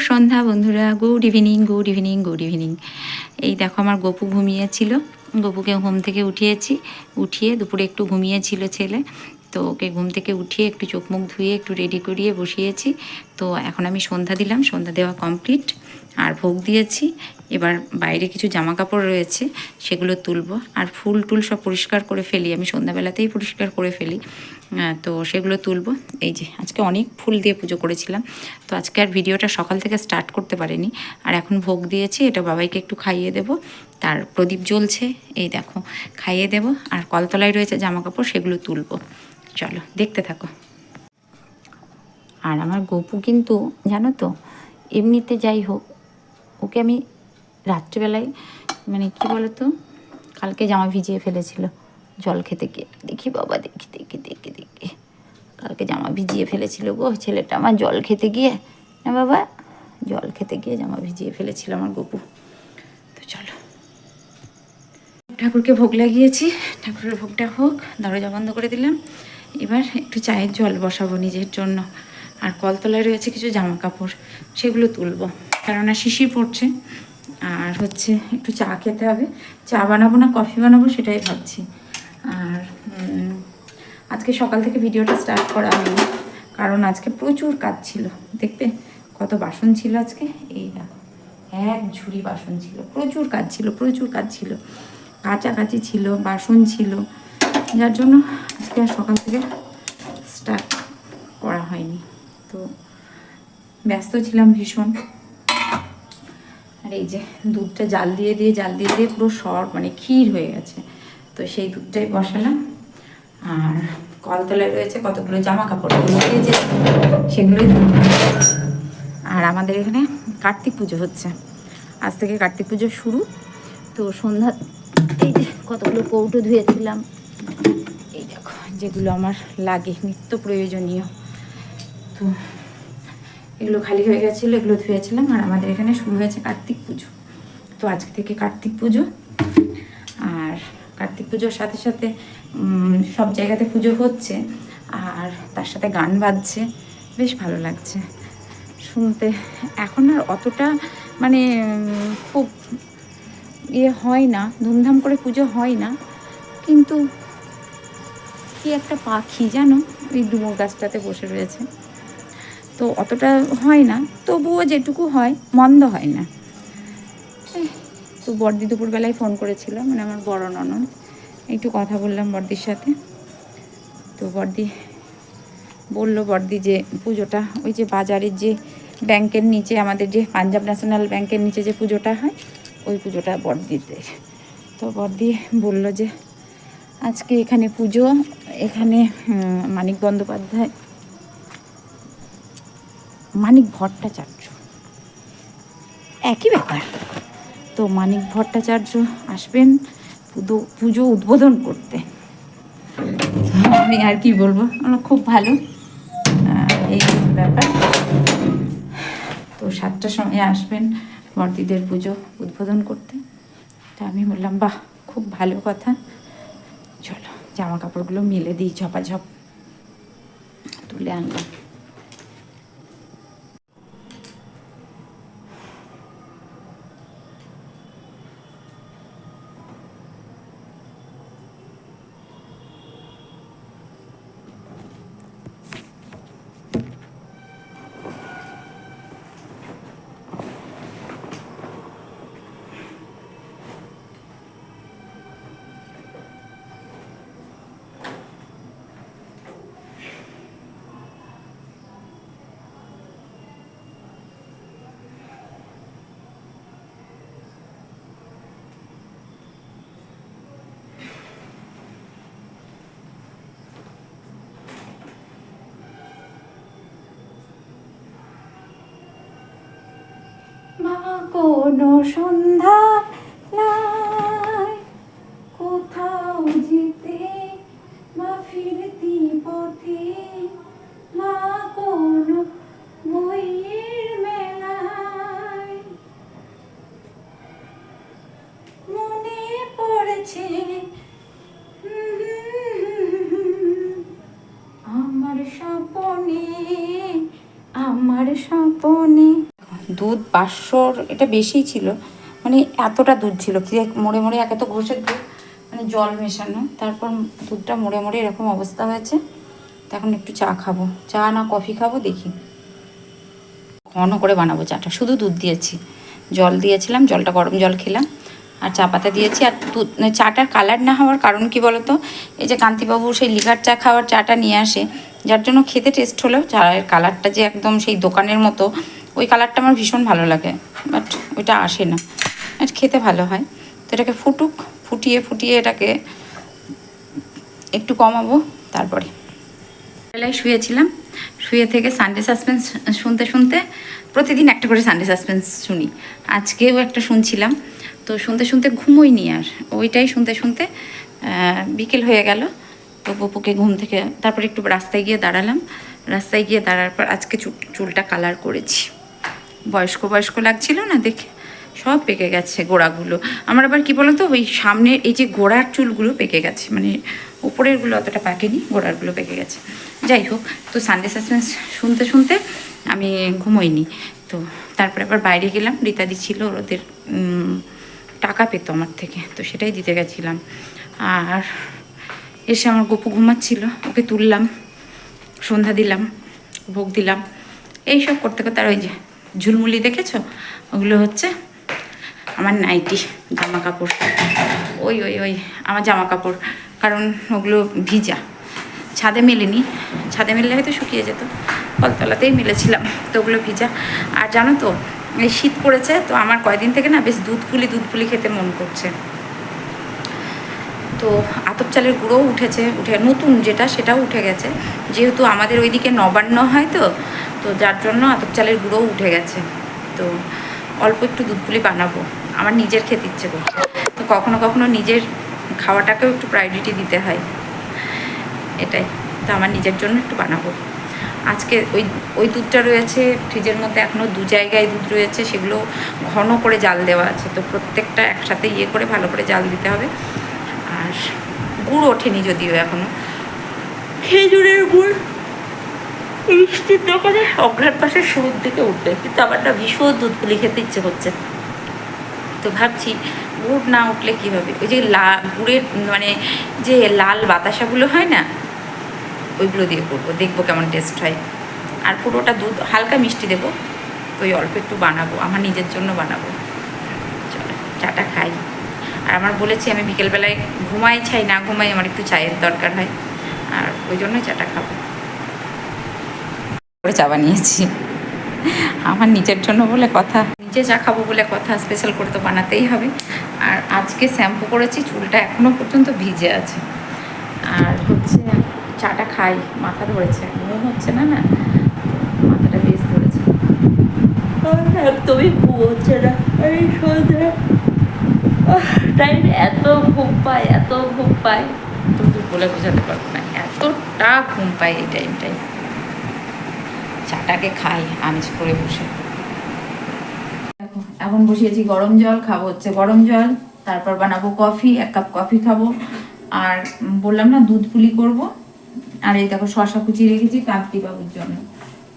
সন্ধ্যা বন্ধুরা, good evening good evening good evening. এই দেখো আমার গপু ঘুমিয়েছিল, গপুকে ঘুম থেকে উঠিয়ে দুপুরে একটু ঘুমিয়েছিল ছেলে, তো ওকে ঘুম থেকে উঠিয়ে একটু চোখ মুখ ধুয়ে একটু রেডি করিয়ে বসিয়েছি। তো এখন আমি সন্ধ্যা দিলাম, সন্ধ্যা দেওয়া কমপ্লিট আর ভোগ দিয়েছি। এবার বাইরে কিছু জামা কাপড় রয়েছে, সেগুলো তুলবো। আর ফুল টুল সব পরিষ্কার করে ফেলি, আমি সন্ধ্যাবেলাতেই পরিষ্কার করে ফেলি। তো সেগুলো তুলবো। এই যে আজকে অনেক ফুল দিয়ে পুজো করেছিলাম, তো আজকে আর ভিডিওটা সকাল থেকে স্টার্ট করতে পারিনি। আর এখন ভোগ দিয়েছি, এটা বাবাইকে একটু খাইয়ে দেব। তার প্রদীপ জ্বলছে, এই দেখো খাইয়ে দেব। আর কলতলায় রয়েছে জামা কাপড়, সেগুলো তুলবো। চলো দেখতে থাকো। আর আমার গপু কিন্তু জানো তো, এমনিতে যাই হোক, ওকে আমি রাত্রিবেলায় মানে কি বলতো, কালকে জামা ভিজিয়ে ফেলেছিল জল খেতে গিয়ে। দেখি বাবা, দেখি দেখি দেখি দেখি, কালকে জামা ভিজিয়ে ফেলেছিল গো ছেলেটা আমার জল খেতে গিয়ে। না বাবা, জল খেতে গিয়ে জামা ভিজিয়ে ফেলেছিল আমার গপু। তো চলো, ঠাকুরকে ভোগ লাগিয়েছি, ঠাকুরের ভোগটা হোক। দরজা বন্ধ করে দিলাম। এবার একটু চায়ের জল বসাবো নিজের জন্য। আর কলতলায় রয়েছে কিছু জামা কাপড়, সেগুলো তুলবো, কেননা শিশির পড়ছে। আর হচ্ছে একটু চা খেতে হবে, চা বানাবো না কফি বানাবো সেটাই ভাবছি। আর আজকে সকাল থেকে ভিডিওটা স্টার্ট করা হয়নি, কারণ আজকে প্রচুর কাজ ছিল। দেখবে কত বাসন ছিল আজকে, এই দেখো এক ঝুড়ি বাসন ছিল, প্রচুর কাজ ছিল, প্রচুর কাজ ছিল, কাচাকাচি ছিল, বাসন ছিল, যার জন্য আজকে আর সকাল থেকে স্টার্ট করা হয়নি। তো ব্যস্ত ছিলাম ভীষণ। আর এই যে দুধটা জাল দিয়ে পুরো মানে ক্ষীর হয়ে গেছে, তো সেই দুধটাই বসালাম। আর কলতলায় রয়েছে কতগুলো জামা কাপড়, যে সেগুলোই। আর আমাদের এখানে কার্তিক পুজো হচ্ছে, আজ থেকে কার্তিক পুজো শুরু। তো সন্ধ্যা এই যে কতগুলো কৌটো ধুয়েছিলাম, এই দেখো যেগুলো আমার লাগে নিত্য প্রয়োজনীয়, তো এগুলো খালি হয়ে গেছিলো, এগুলো ধুয়েছিলাম। আর আমাদের এখানে শুরু হয়েছে কার্তিক পুজো, তো আজকে থেকে কার্তিক পুজো। আর কার্তিক পুজোর সাথে সাথে সব জায়গাতে পুজো হচ্ছে, আর তার সাথে গান বাজছে, বেশ ভালো লাগছে শুনতে। এখন আর অতটা মানে খুব হয় না, ধুমধাম করে পুজো হয় না, কিন্তু কি একটা পাখি জানো ওই ডুমুর গাছটাতে বসে রয়েছে, তো অতটা হয় না, তবুও যেটুকু হয় মন্দ হয় না। তো বড়দি দুপুরবেলায় ফোন করেছিল, মানে আমার বড় ননদ, একটু কথা বললাম বড়দির সাথে। তো বড়দি বললো, বড়দি যে পুজোটা ওই যে বাজারের যে ব্যাংকের নিচে, আমাদের যে পাঞ্জাব ন্যাশনাল ব্যাংকের নিচে যে পুজোটা হয়, ওই পুজোটা বড়দিতে। তো বড়দি বলল যে আজকে এখানে পুজো, এখানে মানিক বন্দ্যোপাধ্যায়, মানিক ভট্টাচার্য, একই ব্যাপার। তো মানিক ভট্টাচার্য আসবেন পুজো উদ্বোধন করতে। আমি আর কি বলবো, আমার খুব ভালো এই ব্যাপার। তো 7টার সময় আসবেন বড়দিদের পুজো উদ্বোধন করতে। তো আমি বললাম বাহ, খুব ভালো কথা, চলো জামা কাপড়গুলো মেলে দিই, ঝপাঝপ তুলে আনলাম। কোনো সন্ধ্যা নাই কোথাও যেতে, মা ফিরতি পথে, মা কোনো বইয়ের মেলায় মনে পড়েছে আমার স্বপনে, আমার স্বপনে। দুধ 500, এটা বেশিই ছিল, মানে এতটা দুধ ছিল কি মোড়ে মোড়ে একে তো ঘষের দুধ, মানে জল মেশানো, তারপর দুধটা মোড়ে মোড়ে এরকম অবস্থা হয়েছে। তো এখন একটু চা খাবো, চা না কফি খাবো দেখি। ঘন করে বানাবো চাটা, শুধু দুধ দিয়েছি, জল দিয়েছিলাম, জলটা গরম জল খেলাম, আর চা পাতা দিয়েছি। আর দুধ চাটার কালার না হওয়ার কারণ কি বলতো, এই যে কান্তিবাবু সেই লিকার চা খাওয়ার চাটা নিয়ে আসে, যার জন্য খেতে টেস্ট হলেও চায়ের কালারটা যে একদম সেই দোকানের মতো, ওই কালারটা আমার ভীষণ ভালো লাগে, বাট ওইটা আসে না, এটা খেতে ভালো হয়। তো এটাকে ফুটুক, ফুটিয়ে ফুটিয়ে এটাকে একটু কমাবো। তারপরে বেলায় শুয়েছিলাম, শুয়ে থেকে সানডে সাসপেন্স শুনতে শুনতে, প্রতিদিন একটা করে সানডে সাসপেন্স শুনি, আজকেও একটা শুনছিলাম। তো শুনতে শুনতে ঘুমোইনি আর, ওইটাই শুনতে শুনতে বিকেল হয়ে গেল। তো পপুকে ঘুম থেকে তারপরে একটু রাস্তায় গিয়ে দাঁড়ালাম, রাস্তায় গিয়ে দাঁড়ার পর আজকে চুলটা কালার করেছি, বয়স্ক বয়স্ক লাগছিল না দেখে, সব পেকে গেছে গোড়াগুলো। আমার আবার কি বলতো, ওই সামনের এই যে গোড়ার চুলগুলো পেকে গেছে, মানে উপরেরগুলো অতটা পাকেনি, গোড়ারগুলো পেকে গেছে। যাই হোক, তো সানডে সাসপেন্স শুনতে শুনতে আমি ঘুমোইনি। তো তারপরে আবার বাইরে গেলাম, রীতাদি ছিল, ওদের টাকা পেত আমার থেকে, তো সেটাই দিতে গেছিলাম। আর এসে আমার গপু ঘুমাচ্ছিল, ওকে তুললাম, সন্ধ্যা দিলাম, ভোগ দিলাম, এইসব করতে করতে। আর ওই যে ঝুলমুলি দেখেছো, ওগুলো হচ্ছে আমার নাইটি জামা কাপড়, ওই ওই ওই আমার জামা কাপড়, কারণ ওগুলো ভিজা, ছাদে মেলেনি, ছাদে মেললে হয়তো শুকিয়ে যেত, কলতলাতেই মেলেছিলাম, তো ওগুলো ভিজা। আর জানো তো, এই শীত পড়েছে, তো আমার কয়দিন থেকে না বেশ দুধ পুলি খেতে মন করছে। তো আতপ চালের গুঁড়োও উঠেছে, নতুন যেটা সেটাও উঠে গেছে, যেহেতু আমাদের ওইদিকে নবান্ন হয়, তো যার জন্য আতপ চালের গুঁড়োও উঠে গেছে। তো অল্প একটু দুধ পুলি বানাবো, আমার নিজের খেতে ইচ্ছে করছে। তো কখনো কখনো নিজের খাওয়াটাকেও একটু প্রায়োরিটি দিতে হয়, এটাই। তো আমার নিজের জন্য একটু বানাবো আজকে। ওই দুধটা রয়েছে ফ্রিজের মধ্যে, এখনও 2 জায়গায় দুধ রয়েছে, সেগুলো ঘন করে জাল দেওয়া আছে, তো প্রত্যেকটা একসাথে ইয়ে করে ভালো করে জাল দিতে হবে। আর গুড় ওঠেনি যদিও এখনও, খেজুরের গুড় মিষ্টির দোকানে অগ্রার পাশে শুরুর দিকে উঠবে, কিন্তু আমার না ভীষণ দুধ পুলি খেতে ইচ্ছে করছে। তো ভাবছি গুড় না উঠলে কী হবে, ওই যে গুড়ের মানে যে লাল বাতাসাগুলো হয় না, ওইগুলো দিয়ে করবো, দেখবো কেমন টেস্ট হয়। আর পুরোটা দুধ, হালকা মিষ্টি দেবো, ওই অল্প একটু বানাবো, আমার নিজের জন্য বানাবো। চলো চাটা খাই। আর আমার বলেছি আমি বিকেলবেলায় ঘুমাই চাই না ঘুমাই, আমার একটু চায়ের দরকার হয়, আর ওই জন্যই চাটা খাবো। করে চা বানিয়েছি আমার নিজের জন্য বলে কথা, নিজে চা খাবো বলে কথা, স্পেশাল করে তো বানাতেই হবে। আর আজকে শ্যাম্পু করেছি, চুলটা এখনও পর্যন্ত ভিজে আছে। আর হচ্ছে চাটা খাই, মাথা ধরেছে, ঘুম হচ্ছে না, মাথাটা বেশ ধরেছে, একদমই ঘুম হচ্ছে না। এই সন্ধ্যে টাইম এত ঘুম পায় কিন্তু বলে বোঝাতে পারবো না, এতটা ঘুম পায় এই টাইমটাই। চাটাকে খাই আমিষ করে বসে। দেখো এখন বসিয়েছি গরম জল, খাবো হচ্ছে গরম জল, তারপর বানাবো কফি, 1 কাপ কফি খাবো। আর বললাম না দুধ পুলি করবো। আর এই দেখো শশা কুচি রেখেছি কান্তি বাবুর জন্য,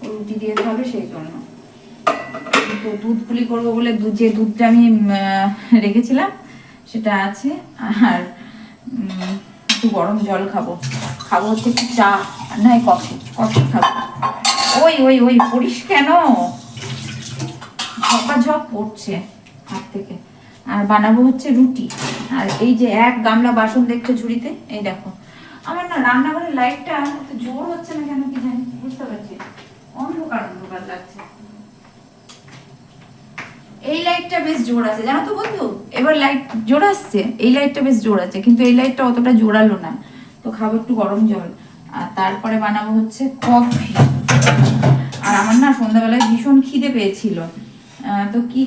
রুটি দিয়ে খাবে সেই জন্য। তো দুধ পুলি করবো বলে যে দুধটা আমি রেখেছিলাম সেটা আছে। আর একটু গরম জল খাবো হচ্ছে একটু চা, না কফি খাবো। ওই ওই ওই পড়িস কেন, ঝপাঝপ পড়ছে হাত থেকে। আর বানাবো হচ্ছে রুটি। আর এই যে 1 গামলা বাসন দেখছো ঝুড়িতে, এই দেখো। আমার না রান্নাঘরের লাইটটা এত জোর হচ্ছে না কেন কি জানি, বুঝতে পারছি, অন্ধকার লাগছে। এই লাইটটা বেশ জোর আছে জানো তো বন্ধু, এবার লাইট জোর আসছে, এই লাইটটা বেশ জোর আছে, কিন্তু এই লাইটটা অতটা জোরালো না। তো খাবো একটু গরম জল, আর তারপরে বানাবো হচ্ছে কফি। আর আমার না সন্ধ্যাবেলায় ভীষণ খিদে পেয়েছিল, তো কি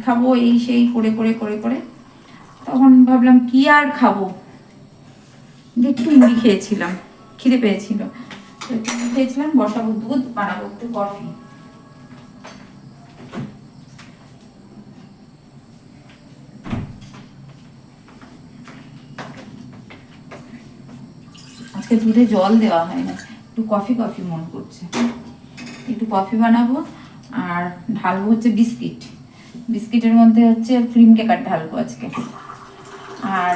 খাবো এই সেই করে তখন ভাবলাম কি আর খাবো, একটু মুড়ি খেয়েছিলাম, খিদে পেয়েছিল, একটু মুড়ি খেয়েছিলাম, বসাবো দুধ, বানাবো একটু কফি। আজকে দুধে জল দেওয়া হয় না, একটু কফি মন করছে, একটু কফি বানাবো। আর ঢালবো হচ্ছে বিস্কিটের মধ্যে হচ্ছে ক্রিম কেকার ঢালবো আজকে। আর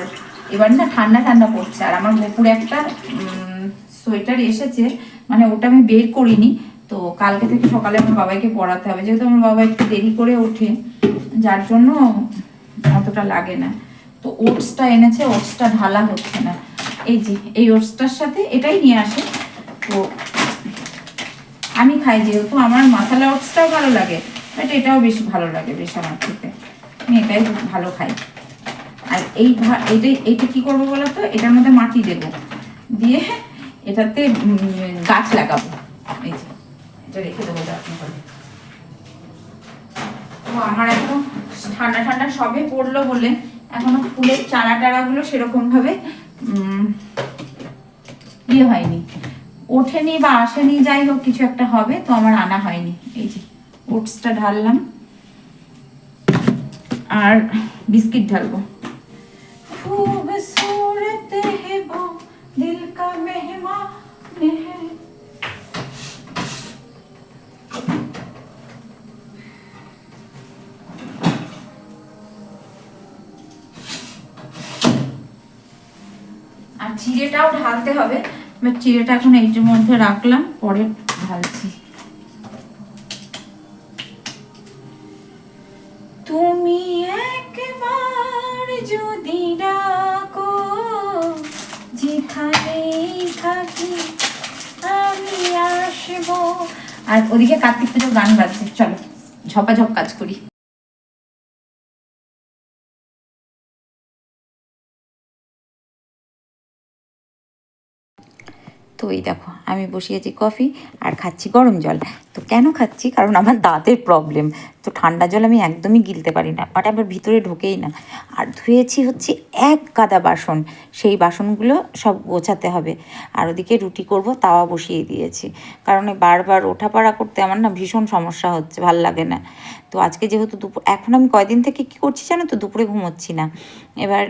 এবার না ঠান্ডা ঠান্ডা পড়ছে, আর আমার গোপুরে একটা সোয়েটার এসেছে, মানে ওটা আমি বের করিনি, তো কালকে থেকে সকালে আমার বাবাকে পরাতে হবে, যেহেতু আমার বাবা একটু দেরি করে ওঠে, যার জন্য অতটা লাগে না। তো ওটসটা এনেছে, ওটসটা ঢালা হচ্ছে না। এই যে এই ওটসটার সাথে এটাই নিয়ে আসে, তো আমি খাই, যেহেতু আমার মশলা ওটসটাও ভালো লাগে, বাট এটাও বেশ ভালো লাগে বেশ আমার খেতে, আমি এটাই ভালো খাই। আর এইটা কি করবো বলো তো, এটার মধ্যে মাটি দেবো, দিয়ে এটাতে গাছ লাগাবো। এই যে এটা রেখে দেবো যত্ন করে। তো আমার এখন ঠান্ডা ঠান্ডা সবে পড়লো বলে এখনো ফুলের চারা টারাগুলো সেরকম ভাবে ইয়ে হয়নি, ওঠেনি বা আসেনি, যাই হোক কিছু একটা হবে, তো আমার আনা হয়নি। এই যে ওটসটা ঢাললাম আর বিস্কিট ঢালবো। खूबसूरत है वो दिल का मेहमान है। আর চিড়েটাও ঢালতে হবে, চিড়েটা এখন এইটার মধ্যে রাখলাম, পরে ঢালছি। তুমি একবার যদি ডাকো, যেখানেই থাকি আমি আসবো। আর ওদিকে কার্তিক পুজোর গান বাজছে, চলো ঝপাঝপ কাজ করি। তো এই দেখো আমি বসিয়েছি কফি আর খাচ্ছি গরম জল। তো কেন খাচ্ছি, কারণ আমার দাঁতের প্রবলেম, তো ঠান্ডা জল আমি একদমই গিলতে পারি না, ওটা আবার ভিতরে ঢোকেই না। আর ধুয়েছি হচ্ছে এক গাদা বাসন, সেই বাসনগুলো সব গোছাতে হবে। আর ওদিকে রুটি করব, তাওয়া বসিয়ে দিয়েছি, কারণ বারবার ওঠাপাড়া করতে আমার না ভীষণ সমস্যা হচ্ছে, ভাল লাগে না। তো আজকে যেহেতু দুপুর, এখন আমি কয়দিন থেকে কী করছি জানো তো, দুপুরে ঘুমোচ্ছি না। এবার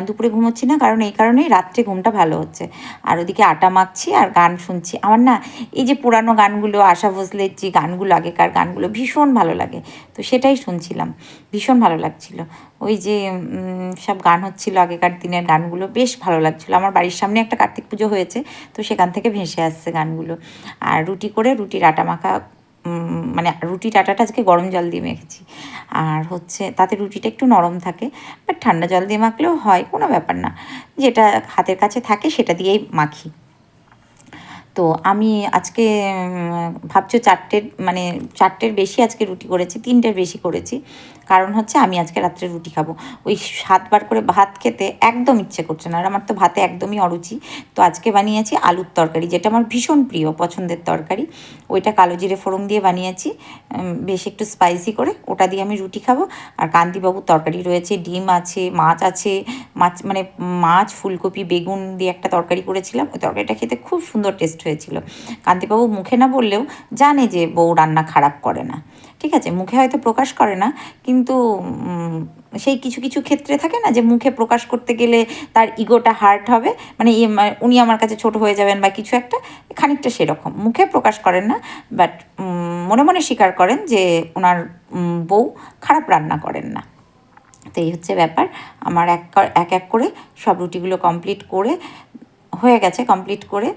দুপুরে ঘুমোচ্ছি না কারণ এই কারণেই রাত্রে ঘুমটা ভালো হচ্ছে। আর ওদিকে আটা মাখছি আর গান শুনছি। আমার না এই যে পুরানো গানগুলো, আশা ভোসলের যে গানগুলো, আগেকার গানগুলো ভীষণ ভালো লাগে, তো সেটাই শুনছিলাম, ভীষণ ভালো লাগছিল। ওই যে সব গান হচ্ছিল আগেকার দিনের গানগুলো, বেশ ভালো লাগছিলো। আমার বাড়ির সামনে একটা কার্তিক পুজো হয়েছে, তো সেখান থেকে ভেসে আসছে গানগুলো। আর রুটির আটা মাখা, মানে রুটির আটাটা আজকে গরম জল দিয়ে মেখেছি, আর হচ্ছে তাতে রুটিটা একটু নরম থাকে, বাট ঠান্ডা জল দিয়ে মাখলেও হয়, কোনো ব্যাপার না, যেটা হাতের কাছে থাকে সেটা দিয়েই মাখি। তো আমি আজকে ভাবছো চারটের বেশি আজকে রুটি করেছি, 3টের বেশি করেছি, কারণ হচ্ছে আমি আজকে রাত্রে রুটি খাবো। ওই 7বার করে ভাত খেতে একদম ইচ্ছে করছে না, আর আমার তো ভাতে একদমই অরুচি। তো আজকে বানিয়েছি আলুর তরকারি, যেটা আমার ভীষণ প্রিয় পছন্দের তরকারি, ওইটা কালো জিরে ফোড়ন দিয়ে বানিয়েছি, বেশ একটু স্পাইসি করে, ওটা দিয়ে আমি রুটি খাবো। আর কান্তিবাবুর তরকারি রয়েছে, ডিম আছে, মাছ ফুলকপি বেগুন দিয়ে একটা তরকারি করেছিলাম, ওই তরকারিটা খেতে খুব সুন্দর টেস্ট হয়েছিল। কান্তিবাবু মুখে না বললেও জানে যে বউ রান্না খারাপ করে না, ঠিক আছে, মুখে হয়তো প্রকাশ করে না, কিন্তু সেই কিছু কিছু ক্ষেত্রে থাকে না যে মুখে প্রকাশ করতে গেলে তার ইগোটা হার্ট হবে, মানে উনি আমার কাছে ছোট হয়ে যাবেন বা কিছু একটা, খানিকটা সেরকম মুখে প্রকাশ করেন না, বাট মনে মনে স্বীকার করেন যে ওনার বউ খারাপ রান্না করেন না। তো এই হচ্ছে ব্যাপার। আমার এক এক করে সব রুটিগুলো হয়ে গেছে, কমপ্লিট করে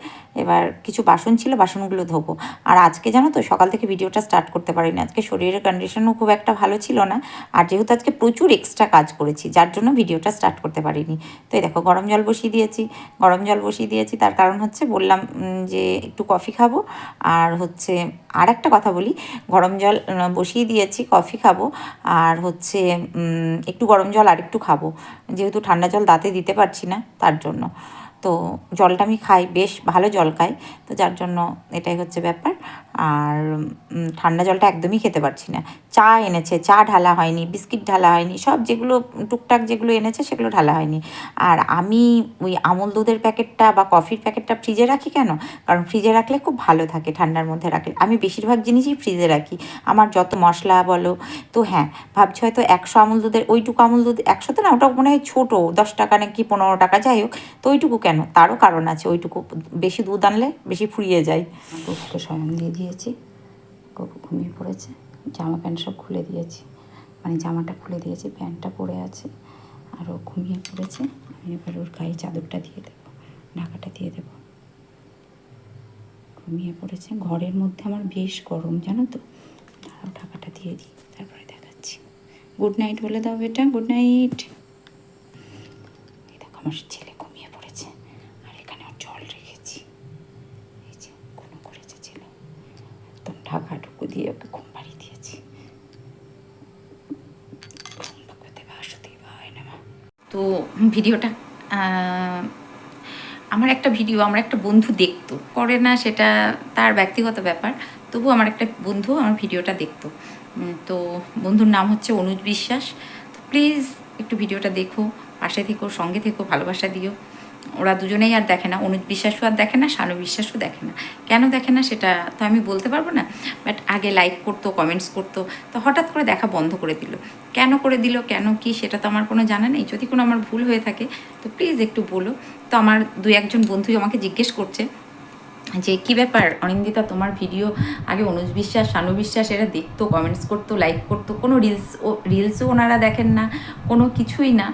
এবার কিছু বাসন ছিল, বাসনগুলো ধোবো। আর আজকে জানো তো সকাল থেকে ভিডিওটা স্টার্ট করতে পারিনি, আজকে শরীরের কন্ডিশনও খুব একটা ভালো ছিল না, আর যেহেতু আজকে প্রচুর এক্সট্রা কাজ করেছি, যার জন্য ভিডিওটা স্টার্ট করতে পারিনি। তো এই দেখো গরম জল বসিয়ে দিয়েছি, তার কারণ হচ্ছে বললাম যে একটু কফি খাবো। আর হচ্ছে আর একটা কথা বলি, গরম জল বসিয়ে দিয়েছি, কফি খাবো, আর হচ্ছে একটু গরম জল আর একটু খাবো, যেহেতু ঠান্ডা জল দাঁতে দিতে পারছি না, তার জন্য। তো জলটা আমি খাই, বেশ ভালো জল খাই, তো যার জন্য এটাই হচ্ছে ব্যাপার। আর ঠান্ডা জলটা একদমই খেতে পারছি না। চা এনেছে, চা ঢালা হয়নি, বিস্কিট ঢালা হয়নি, সব যেগুলো টুকটাক যেগুলো এনেছে সেগুলো ঢালা হয়নি। আর আমি ওই আমুল দুধের প্যাকেটটা বা কফির প্যাকেটটা ফ্রিজে রাখি কেন, কারণ ফ্রিজে রাখলে খুব ভালো থাকে, ঠান্ডার মধ্যে রাখলে। আমি বেশিরভাগ জিনিসই ফ্রিজে রাখি, আমার যত মশলা বলো। তো হ্যাঁ, ভাবছি হয়তো 100 আমুল দুধের, ওইটুকু আমুল দুধ, 100 তো না, ওটা মনে হয় ছোটো, 10 টাকা নাকি 15 টাকা, যাই হোক, তো ওইটুকু কেন, তারও কারণ আছে, ওইটুকু বেশি দুধ আনলে বেশি ফুরিয়ে যায়। গপুকে শয়ন দিয়ে দিয়েছি, গপু ঘুমিয়ে পড়েছে। জামা প্যান্ট সব খুলে দিয়েছি, মানে জামাটা খুলে দিয়েছি, প্যান্টটা পরে আছে আর ও ঘুমিয়ে পড়েছে। আমি এবার ওর গায়ে চাদরটা দিয়ে দেবো, ঢাকাটা দিয়ে দেবো। ঘুমিয়ে পড়েছে। ঘরের মধ্যে আমার বেশ গরম জানো তো, আর ঢাকাটা দিয়ে দিই, তারপরে দেখাচ্ছি। গুড নাইট বলে দাও বেটা, গুড নাইট। এই দেখো আমার ছেলে ঘুমিয়ে পড়েছে, আর এখানে ওর জল রেখেছি, এই যে কোনো করেছে ছেলে, একদম ঢাকা ঢুকু দিয়ে ওকে ঘুম পাড়িয়ে দিয়েছি। তো ভিডিওটা আমার একটা ভিডিও আমার একটা বন্ধু দেখতো, করে না সেটা তার ব্যক্তিগত ব্যাপার, তবু আমার একটা বন্ধু আমার ভিডিওটা দেখতো। তো বন্ধুর নাম হচ্ছে অনুজ বিশ্বাস। তো প্লিজ একটু ভিডিওটা দেখো, পাশে থেকো, সঙ্গে থেকো, ভালোবাসা দিও। ওরা দুজনেই আর দেখে না, অনুজ বিশ্বাসও আর দেখে না, শানু বিশ্বাসও দেখে না। কেন দেখে না সেটা তো আমি বলতে পারবো না, বাট আগে লাইক করতো, কমেন্টস করতো, তো হঠাৎ করে দেখা বন্ধ করে দিল। কেন করে দিল, কেন কি, সেটা তো আমার কোনো জানা নেই। যদি কোনো আমার ভুল হয়ে থাকে তো প্লিজ একটু বলো। তো আমার দু একজন বন্ধু আমাকে জিজ্ঞেস করছে যে কী ব্যাপার অনিন্দিতা, তোমার ভিডিও আগে অনুজ বিশ্বাস, শানু বিশ্বাস এরা দেখতো, কমেন্টস করতো, লাইক করতো, কোনো রিলসও ওনারা দেখেন না, কোনো কিছুই না।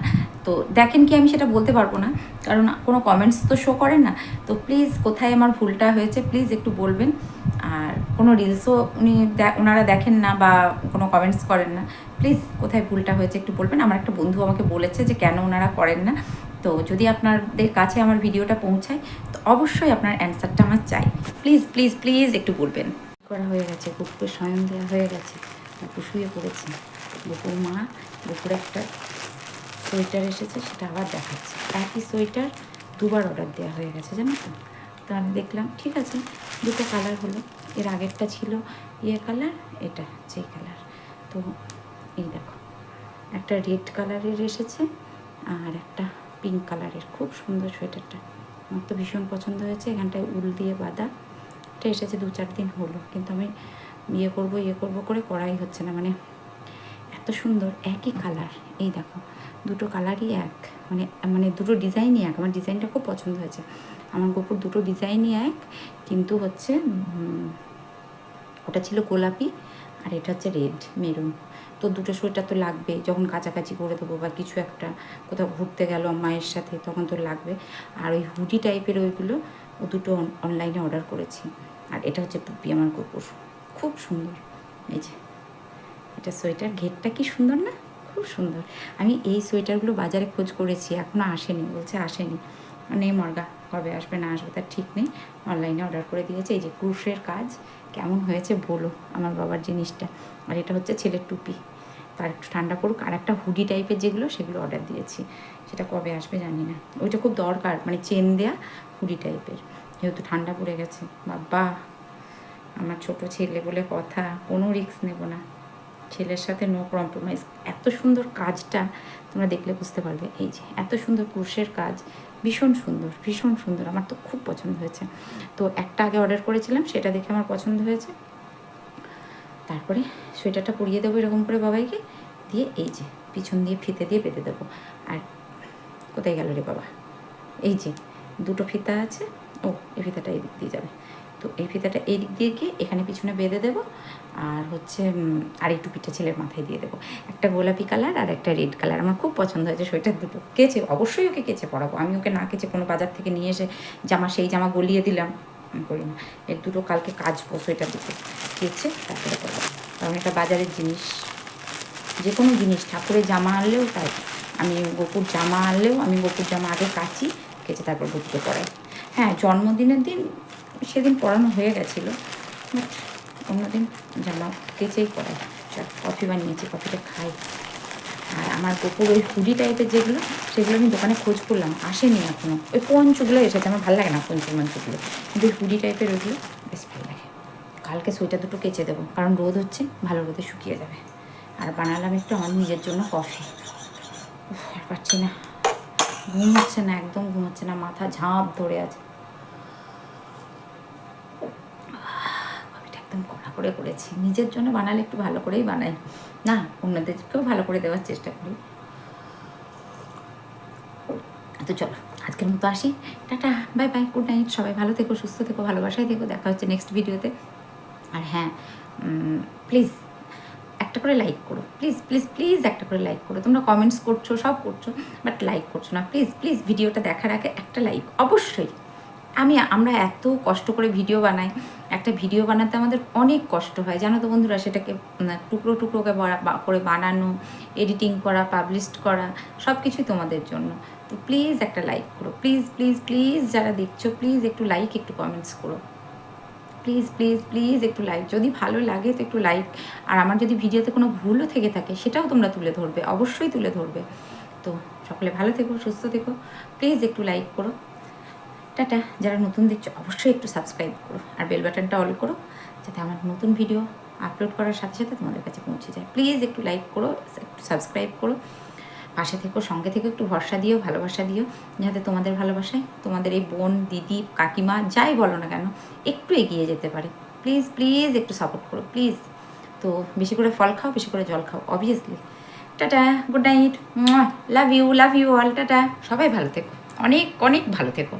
তো দেখেন কি আমি সেটা বলতে পারবো না, কারণ কোনো কমেন্টস তো শো করেন না। তো প্লিজ কোথায় আমার ভুলটা হয়েছে প্লিজ একটু বলবেন। আর কোনো রিলসও ওনারা দেখেন না বা কোনো কমেন্টস করেন না, প্লিজ কোথায় ভুলটা হয়েছে একটু বলবেন। আমার একটা বন্ধু আমাকে বলেছে যে কেন ওনারা করেন না। তো যদি আপনাদের কাছে আমার ভিডিওটা পৌঁছায় তো অবশ্যই আপনার অ্যান্সারটা আমার চাই, প্লিজ প্লিজ প্লিজ একটু বলবেন। করা হয়ে গেছে, কুকুরকে শয়ন দেওয়া হয়ে গেছে, কুকুর শুয়ে পড়েছে। বুকুর মা বুকুর একটা সোয়েটার এসেছে, সেটা আবার দেখাচ্ছে। একই সোয়েটার দুবার অর্ডার দেওয়া হয়ে গেছে জানো তো। তো আমি দেখলাম ঠিক আছে, দুটো কালার হলো, এর আগেরটা ছিল ইয়ে কালার, এটা যেই কালার। তো এই দেখো একটা রেড কালারের এসেছে আর একটা পিঙ্ক কালারের, খুব সুন্দর সোয়েটারটা, আমার তো ভীষণ পছন্দ হয়েছে। এখানটায় উল দিয়ে বাঁধা, এটা এসেছে 2-4 দিন হলো, কিন্তু আমি ইয়ে করবো করে করাই হচ্ছে না। মানে এত সুন্দর, একই কালার, এই দেখো দুটো কালারই এক, মানে মানে দুটো ডিজাইনই এক। আমার ডিজাইনটা খুব পছন্দ হয়েছে, আমার গোপুর দুটো ডিজাইনই এক, কিন্তু হচ্ছে ওটা ছিল গোলাপি আর এটা হচ্ছে রেড মেরুন। তো দুটো সোয়েটার তো লাগবে, যখন কাছাকাছি করে দেবো বা কিছু একটা কোথাও ঘুরতে গেল মায়ের সাথে তখন তো লাগবে। আর ওই হুডি টাইপের ওইগুলো ও দুটো অনলাইনে অর্ডার করেছি। আর এটা হচ্ছে টুপি আমার কুকুর, খুব সুন্দর। এই যে এটা সোয়েটার, ঘেরটা কি সুন্দর না, খুব সুন্দর। আমি এই সোয়েটারগুলো বাজারে খোঁজ করেছি, এখনও আসেনি, বলছে আসেনি, নেই মর্গা, কবে আসবে না আসবে তার ঠিক নেই, অনলাইনে অর্ডার করে দিয়েছে। এই যে ক্রুশের কাজ কেমন হয়েছে বলো আমার বাবার জিনিসটা। আর এটা হচ্ছে ছেলের টুপি, তার একটু ঠান্ডা পড়ুক। আর একটা হুডি টাইপের যেগুলো সেগুলো অর্ডার দিয়েছি, সেটা কবে আসবে জানি না। ওইটা খুব দরকার, মানে চেন দেয়া হুডি টাইপের, যেহেতু ঠান্ডা পড়ে গেছে। বাবা আমার ছোট ছেলে বলে কথা, কোনো রিস্ক নেব না, ছেলের সাথে নো কম্প্রোমাইজ। এত সুন্দর কাজটা তোমরা দেখলে বুঝতে পারবে। এই যে এত সুন্দর ক্রুশের কাজ, ভীষণ সুন্দর ভীষণ সুন্দর, আমার তো খুব পছন্দ হয়েছে। তো একটা আগে অর্ডার করেছিলাম, সেটা দেখে আমার পছন্দ হয়েছে। তারপরে সোয়েটারটা পরিয়ে দেবো এরকম করে বাবাইকে, দিয়ে এই যে পিছন দিয়ে ফিতে দিয়ে বেঁধে দেবো। আর কোথায় গেল রে বাবা, এই যে দুটো ফিতা আছে, ও এই ফিতাটা এই দিক দিয়ে যাবে, তো এই ফিতাটা এই দিক দিয়ে গিয়ে এখানে পিছনে বেঁধে দেবো। আর হচ্ছে আর এই টুপিটা ছেলের মাথায় দিয়ে দেবো, একটা গোলাপি কালার আর একটা রেড কালার। আমার খুব পছন্দ হয়েছে সোয়েটার দুটো। কেচে অবশ্যই ওকে কেচে পরাবো, আমি ওকে না কেচে কোনো বাজার থেকে নিয়ে এসে জামা সেই জামা গলিয়ে দিলাম করি না। এর দুটো কালকে কাচবো সোয়েটার দুটো, কেচে তারপরে পরাবো, কারণ এটা বাজারের জিনিস। যে কোনো জিনিস, ঠাকুরের জামা আনলেও তাই, আমি গোপুর জামা আনলেও আমি গোপুর জামা আগে কাচি, কেচে তারপর গোপুকে পরাই। হ্যাঁ জন্মদিনের দিন সেদিন পরানো হয়ে গেছিলো, বাট অন্যদিন জামা কেচেই পরাই। কফি বানিয়েছি, কফিটা খাই। আর আমার গোপুর ওই হুডি টাইপের যেগুলো, সেগুলো আমি দোকানে খোঁজ করলাম, আসেনি এখনও। ওই পঞ্চগুলো এসেছে, আমার ভালো লাগে না পঞ্চগুলো, কিন্তু ওই হুডি টাইপের ওইগুলো বেশ ভালো লাগে। কালকে সোয়েটার দুটো কেচে দেবো, কারণ রোদ হচ্ছে, ভালো রোদে শুকিয়ে যাবে। আর বানালাম একটু আমার নিজের জন্য কফি। আর পারছি না, ঘুম হচ্ছে না, একদম ঘুম হচ্ছে না, মাথা ঝাঁপ ধরে আছে। কফিটা একদম কড়া করে করেছি, নিজের জন্য বানালে একটু ভালো করেই বানাই, না অন্যদেরকেও ভালো করে দেওয়ার চেষ্টা করি। তো চলো আজকের মতো আসি, tata bye bye, good night, সবাই ভালো থেকো, সুস্থ থেকো, ভালোবাসায় থেকো, দেখা হচ্ছে নেক্সট ভিডিওতে। আর হ্যাঁ প্লিজ একটা করে লাইক করো, প্লিজ প্লিজ প্লিজ একটা করে লাইক করো। তোমরা কমেন্টস করছো, সব করছো, বাট লাইক করছো না। প্লিজ প্লিজ ভিডিওটা দেখার আগে একটা লাইক অবশ্যই। আমরা এত কষ্ট করে ভিডিও বানাই, একটা ভিডিও বানাতে আমাদের অনেক কষ্ট হয়, জানো তো বন্ধুরা। সেটাকে টুকরো টুকরোকে করে বানানো, এডিটিং করা, পাবলিশ করা, সব কিছুই তোমাদের জন্য। তো প্লিজ একটা লাইক করো, প্লিজ প্লিজ প্লিজ। যারা দেখছো প্লিজ একটু লাইক, একটু কমেন্টস করো, প্লিজ প্লিজ প্লিজ একটু লাইক। যদি ভালো লাগে তো একটু লাইক। আর আমার যদি ভিডিওতে কোনো ভুলও থেকে থাকে সেটাও তোমরা তুলে ধরবে, অবশ্যই তুলে ধরবে। তো সকলে ভালো থেকো, সুস্থ থেকো, প্লিজ একটু লাইক করো। টাটা। যারা নতুন দেখছো অবশ্যই একটু সাবস্ক্রাইব করো, আর বেল বাটনটা অল করো, যাতে আমার নতুন ভিডিও আপলোড করার সাথে সাথে তোমাদের কাছে পৌঁছে যায়। প্লিজ একটু লাইক করো, একটু সাবস্ক্রাইব করো, পাশে থেকো, সঙ্গে থেকে একটু ভরসা দিও, ভালোবাসা দিও, যাতে তোমাদের ভালোবাসায় তোমাদের এই বোন, দিদি, কাকিমা যাই বলো না কেন একটু এগিয়ে যেতে পারে। প্লিজ প্লিজ একটু সাপোর্ট করো প্লিজ। তো বেশি করে ফল খাও, বেশি করে জল খাও, obviously. Tata, good night, love you all. Tata, সবাই ভালো থেকো, অনেক অনেক ভালো থেকো।